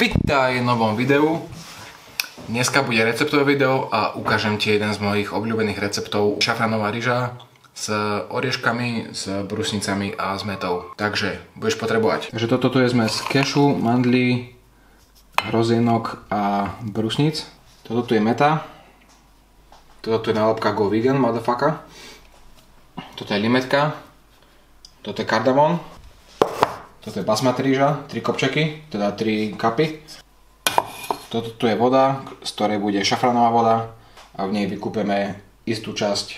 Vítaj v novom videu. Dneska bude receptové video a ukážem ti jeden z mojich obľúbených receptov. Šafranová ryža s orieškami, s brusnicami a s metou. Takže budeš potrebovať. Takže toto tu je zmes kešu, mandlí, hrozienok a brusnic. Toto tu je meta. Toto tu je nálepka Go Vegan, motherfucker. Toto je limetka. Toto je kardamón. Toto je basmati rýža, 3 kopčeky, teda 3 kapy. Toto tu je voda, z ktorej bude šafranová voda a v nej vykúpeme istú časť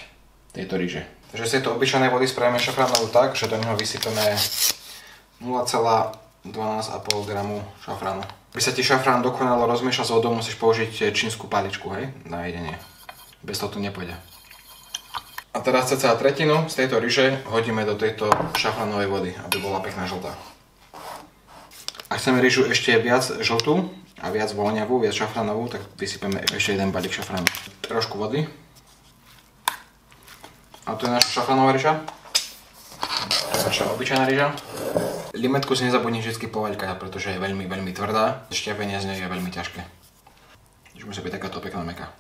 tejto rýže. Takže z tejto obyčajnej vody spravíme šafranovú tak, že do neho vysypeme 0,12,5 g šafránu. Aby sa ti šafrán dokonalo rozmiešal s vodou, musíš použiť čínsku paličku, hej, na jedenie. Bez toho to nepôjde. A teraz cca tretinu z tejto ryže hodíme do tejto šafranovej vody, aby bola pekná žltá. Ak chceme ryžu ešte viac žltú a viac voňavú, viac šafranovú, tak vysypeme ešte jeden balík šafránu. Trošku vody. A to je naša šafranová ryža. To je naša obyčajná ryža. Limetku si nezabudni vždy povaľkať, pretože je veľmi, veľmi tvrdá. Šťavenie z nej je veľmi ťažké. Takže musí byť takáto pekná mäkká.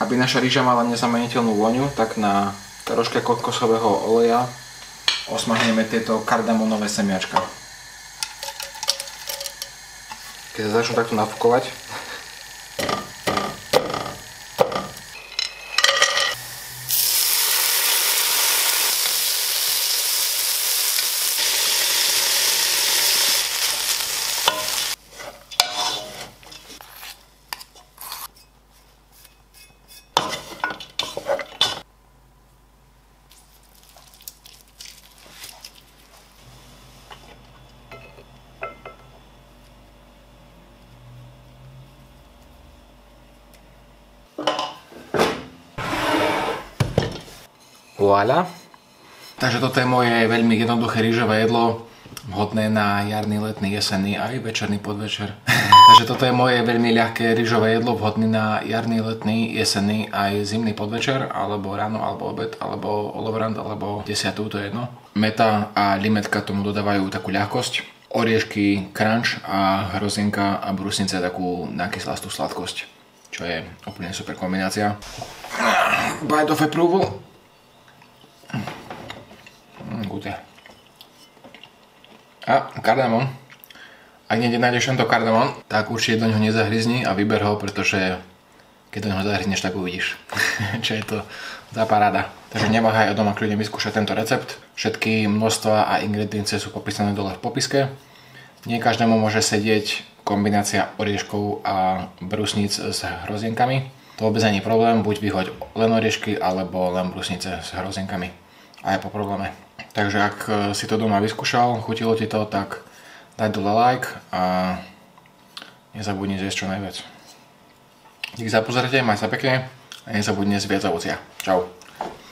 Aby naša ryža mala nezameniteľnú vôňu, tak na troške kokosového oleja osmahneme tieto kardamónové semiačka. Keď sa začnú takto nafúkovať, voilà. Takže toto je moje veľmi jednoduché rýžové jedlo, vhodné na jarný, letný, jesenný aj večerný podvečer. Takže toto je moje veľmi ľahké rýžové jedlo, vhodné na jarný, letný, jesenný aj zimný podvečer, alebo ráno, alebo obed, alebo olovrant, alebo desiatú, to je jedno. Meta a limetka tomu dodávajú takú ľahkosť. Oriešky crunch a hrozienka a brusnice takú nakyslastú sladkosť, čo je úplne super kombinácia. Bite of approval. Gute. A kardamón. Ak niekde nájdeš tento kardamón, tak určite do neho nezahryzni a vyber ho, pretože keď do neho zahryzneš, tak uvidíš, čo je to za paráda. Takže neváhaj a doma kľudne vyskúšať tento recept. Všetky množstva a ingrediencie sú popísané dole v popiske. Nie každému môže sedieť kombinácia orieškov a brusníc s hrozienkami. To vôbec nie je problém, buď vyhoď len oriešky alebo len brusnice s hrozienkami. A je po probléme. Takže ak si to doma vyskúšal, chutilo ti to, tak daj dole like a nezabudni zjesť čo najviac. Díky za pozornosť, maj sa pekne a nezabudni zjesť viac ovocia. Čau.